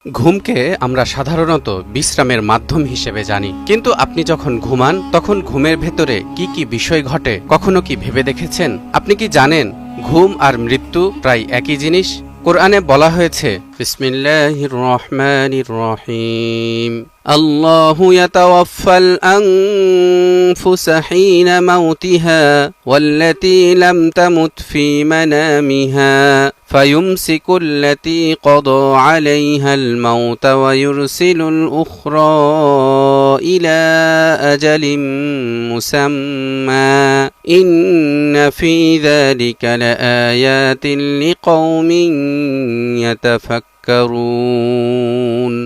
ঘুমকে আমরা সাধারণত বিশ্রামের মাধ্যম হিসেবে জানি, কিন্তু আপনি যখন ঘুমান তখন ঘুমের ভেতরে কি কি বিষয় ঘটে কখনো কি ভেবে দেখেছেন? আপনি কি জানেন ঘুম আর মৃত্যু প্রায় একই জিনিস? কোরআনে বলা হয়েছে, বিসমিল্লাহির রহমানির রহিম, আল্লাহু ইয়াতাওয়াফাল আনফুসা হিনা মাউতিহা ওয়াল্লাতী লাম তামুত ফী মানামিহা فيمسك التي قضى عليها الموت ويرسل الأخرى إلى أجل مسمى إن في ذلك لآيات لقوم يتفكرون।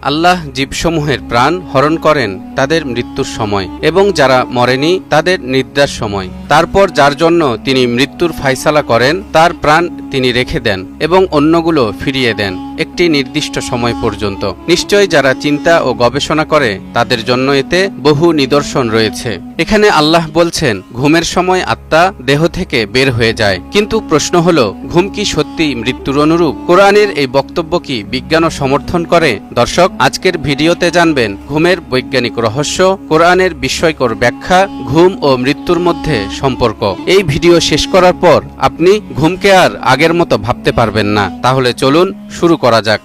আল্লাহ জীবসমূহের প্রাণ হরণ করেন তাদের মৃত্যুর সময় এবং যারা মরেনি তাদের নিদ্রার সময়। তারপর যার জন্য তিনি মৃত্যুর ফায়সালা করেন তার প্রাণ তিনি রেখে দেন এবং অন্যগুলো ফিরিয়ে দেন একটি নির্দিষ্ট সময় পর্যন্ত। নিশ্চয় যারা চিন্তা ও গবেষণা করে তাদের জন্য এতে বহু নিদর্শন রয়েছে। এখানে আল্লাহ বলছেন ঘুমের সময় আত্মা দেহ থেকে বের হয়ে যায়, কিন্তু প্রশ্ন হলো ঘুম কি সত্যি মৃত্যুর অনুরূপ? কোরআনের এই বক্তব্য কি বিজ্ঞানও সমর্থন করে? দর্শক, আজকের ভিডিওতে জানবেন ঘুমের বৈজ্ঞানিক রহস্য, কোরআনের বিস্ময়কর ব্যাখ্যা, ঘুম ও মৃত্যুর মধ্যে সম্পর্ক। এই ভিডিও শেষ করার পর আপনি ঘুমকে আর আগের মতো ভাবতে পারবেন না। তাহলে চলুন শুরু করা যাক।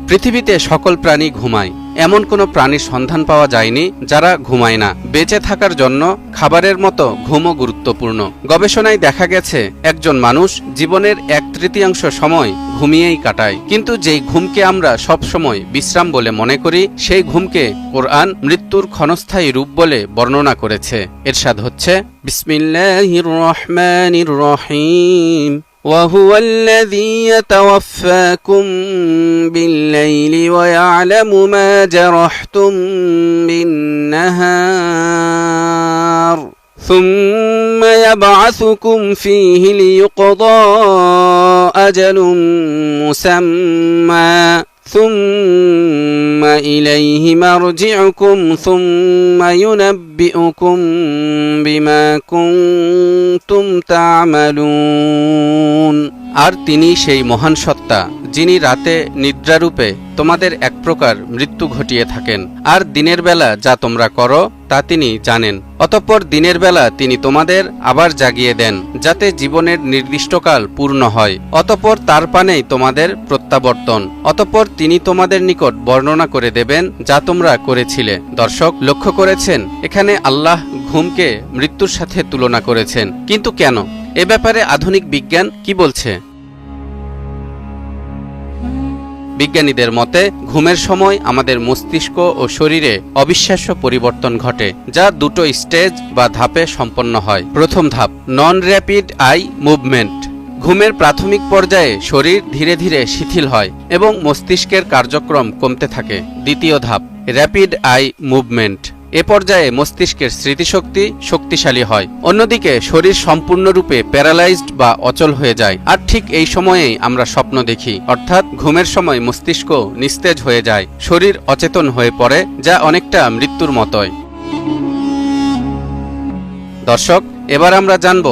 পৃথিবীতে সকল প্রাণী ঘুমায়, এমন কোনো প্রাণীর সন্ধান পাওয়া যায়নি যারা ঘুমায় না। বেঁচে থাকার জন্য খাবারের মতো ঘুমও গুরুত্বপূর্ণ। গবেষণায় দেখা গেছে একজন মানুষ জীবনের 1/3 সময় ঘুমিয়েই কাটায়, কিন্তু যেই ঘুমকে আমরা সব সময় বিশ্রাম বলে মনে করি সেই ঘুমকে কোরআন মৃত্যুর ক্ষণস্থায়ী রূপ বলে বর্ণনা করেছে। ইরশাদ হচ্ছে, বিসমিল্লাহির রহমানির রহিম, وهو الذي يتوفاكم بالليل ويعلم ما جرحتم بالنهار ثم يبعثكم فيه ليقضى أجل مسمى ثم إليه مرجعكم ثم ينبئكم بما كنتم تعملون। আর তিনি সেই মহান সত্তা যিনি রাতে নিদ্রারূপে তোমাদের এক প্রকার মৃত্যু ঘটিয়ে থাকেন, আর দিনের বেলা যা তোমরা করো তা তিনি জানেন। অতঃপর দিনের বেলা তিনি তোমাদের আবার জাগিয়ে দেন যাতে জীবনের নির্দিষ্টকাল পূর্ণ হয়। অতঃপর তার পানেই তোমাদের প্রত্যাবর্তন। অতঃপর তিনি তোমাদের নিকট বর্ণনা করে দেবেন যা তোমরা করেছিলে। দর্শক, লক্ষ্য করেছেন এখানে আল্লাহ ঘুমকে মৃত্যুর সাথে তুলনা করেছেন, কিন্তু কেন? এ ব্যাপারে আধুনিক বিজ্ঞান কি বলছে? বিজ্ঞানীদের মতে ঘুমের সময় আমাদের মস্তিষ্ক ও শরীরে অবিশ্বাস্য পরিবর্তন ঘটে, যা দুটো স্টেজ বা ধাপে সম্পন্ন হয়। প্রথম ধাপ, নন র্যাপিড আই মুভমেন্ট। ঘুমের প্রাথমিক পর্যায়ে শরীর ধীরে ধীরে শিথিল হয় এবং মস্তিষ্কের কার্যক্রম কমতে থাকে। দ্বিতীয় ধাপ, র্যাপিড আই মুভমেন্ট। এ পর্যায়ে মস্তিষ্কের স্মৃতিশক্তি শক্তিশালী হয়, অন্যদিকে শরীর সম্পূর্ণরূপে প্যারালাইজড বা অচল হয়ে যায়। আর ঠিক এই সময়েই আমরা স্বপ্ন দেখি, অর্থাৎ ঘুমের সময় মস্তিষ্ক নিস্তেজ হয়ে যায়, শরীর অচেতন হয়ে পড়ে, যা অনেকটা মৃত্যুর মতোই। দর্শক, এবার আমরা জানব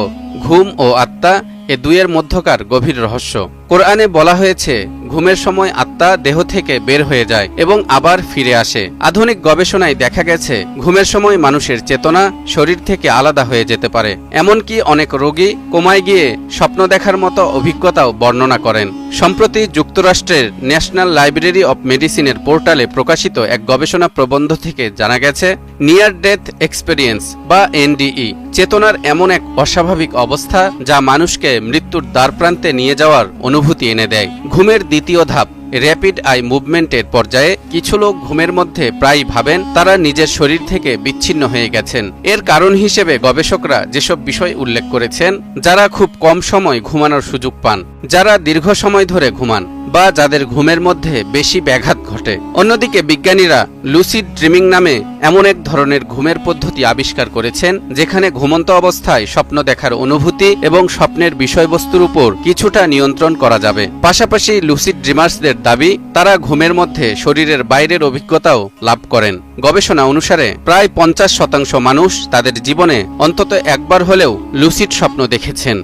ঘুম ও আত্মা এ দুইয়ের মধ্যকার গভীর রহস্য। কোরআনে বলা হয়েছে ঘুমের সময় আত্মা দেহ থেকে বের হয়ে যায় এবং আবার ফিরে আসে। আধুনিক গবেষণায় দেখা গেছে ঘুমের সময় মানুষের চেতনা শরীর থেকে আলাদা হয়ে যেতে পারে। এমনকি অনেক রোগী কোমায় গিয়ে স্বপ্ন দেখার মতো অভিজ্ঞতাও বর্ণনা করেন। সম্প্রতি যুক্তরাষ্ট্রের ন্যাশনাল লাইব্রেরি অব মেডিসিনের পোর্টালে প্রকাশিত এক গবেষণা প্রবন্ধ থেকে জানা গেছে নিয়ার ডেথ এক্সপেরিয়েন্স বা এনডিই চেতনার এমন এক অস্বাভাবিক অবস্থা যা মানুষকে মৃত্যুর দ্বারপ্রান্তে নিয়ে যাওয়ার অনুভূতি এনে দেয়। ঘুমের দ্বিতীয় ধাপ, র্যাপিড আই মুভমেন্টের পর্যায়ে কিছু লোক ঘুমের মধ্যে প্রায় ভাবেন তারা নিজের শরীর থেকে বিচ্ছিন্ন হয়ে গেছেন। এর কারণ হিসেবে গবেষকরা যেসব বিষয় উল্লেখ করেছেন, যারা খুব কম সময় ঘুমানোর সুযোগ পান, যারা দীর্ঘ সময় ধরে ঘুমান, বা যাদের ঘুমের মধ্যে বেশি ব্যাঘাত ঘটে। অন্যদিকে বিজ্ঞানীরা লুসিড ড্রিমিং নামে এমন এক ধরনের ঘুমের পদ্ধতি আবিষ্কার করেছেন যেখানে ঘুমন্ত অবস্থায় স্বপ্ন দেখার অনুভূতি এবং স্বপ্নের বিষয়বস্তুর উপর কিছুটা নিয়ন্ত্রণ করা যাবে। পাশাপাশি লুসিড ড্রিমার্সদের দাবি তারা ঘুমের মধ্যে শরীরের বাইরের অভিজ্ঞতাও লাভ করেন। গবেষণা অনুসারে প্রায় 50% মানুষ তাদের জীবনে অন্তত একবার হলেও লুসিড স্বপ্ন দেখেছেন।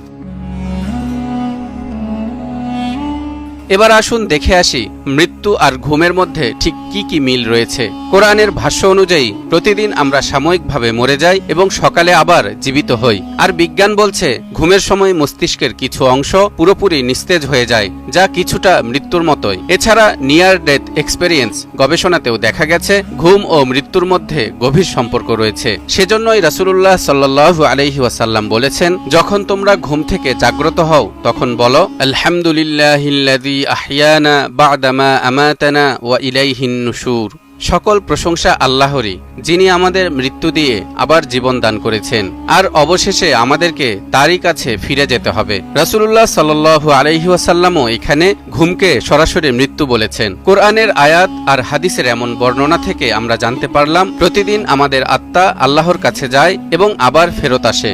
এবার আসুন দেখে আসি মৃত্যু আর ঘুমের মধ্যে ঠিক কি কি মিল রয়েছে। কোরআনের ভাষ্য অনুযায়ী প্রতিদিন আমরা সাময়িকভাবে মরে যাই এবং সকালে আবার জীবিত হই। আর বিজ্ঞান বলছে ঘুমের সময় মস্তিষ্কের কিছু অংশ পুরোপুরি নিস্তেজ হয়ে যায়, যা কিছুটা মৃত্যুর মতোই। এছাড়া নিয়ার ডেথ এক্সপেরিয়েন্স গবেষণাতেও দেখা গেছে ঘুম ও মৃত্যুর মধ্যে গভীর সম্পর্ক রয়েছে। সেজন্যই রাসূলুল্লাহ সাল্লাল্লাহু আলাইহি ওয়াসাল্লাম বলেছেন, যখন তোমরা ঘুম থেকে জাগ্রত হও তখন বলো, আলহামদুলিল্লাহিল্লাযী আহইয়ানা বা'দামা আমাতানা ওয়া ইলাইহিন নুশুর। সকল প্রশংসা আল্লাহরই, যিনি আমাদের মৃত্যু দিয়ে আবার জীবন দান করেছেন, আর অবশেষে আমাদেরকে তারই কাছে ফিরে যেতে হবে। রাসূলুল্লাহ সাল্লাল্লাহু আলাইহি ওয়াসাল্লামও এখানে ঘুমকে সরাসরি মৃত্যু বলেছেন। কোরআনের আয়াত আর হাদিসের এমন বর্ণনা থেকে আমরা জানতে পারলাম প্রতিদিন আমাদের আত্মা আল্লাহর কাছে যায় এবং আবার ফেরত আসে।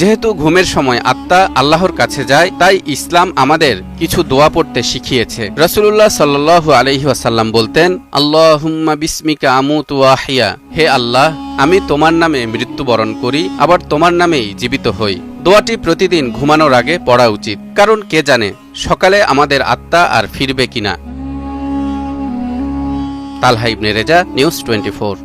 যেহেতু ঘুমের সময় আত্মা আল্লাহর কাছে যায়, তাই ইসলাম আমাদের কিছু দোয়া পড়তে শিখিয়েছে। রাসূলুল্লাহ সাল্লাল্লাহু আলাইহি ওয়াসাল্লাম বলতেন, আল্লাহুম্মা বিসমিকা আমুতু ওয়া আহইয়া। হে আল্লাহ, আমি তোমার নামে মৃত্যুবরণ করি, আবার তোমার নামেই জীবিত হই। দোয়াটি প্রতিদিন ঘুমানোর আগে পড়া উচিত, কারণ কে জানে সকালে আমাদের আত্মা আর ফিরবে কিনা। তালহা ইবনে রেজা, নিউজ 24।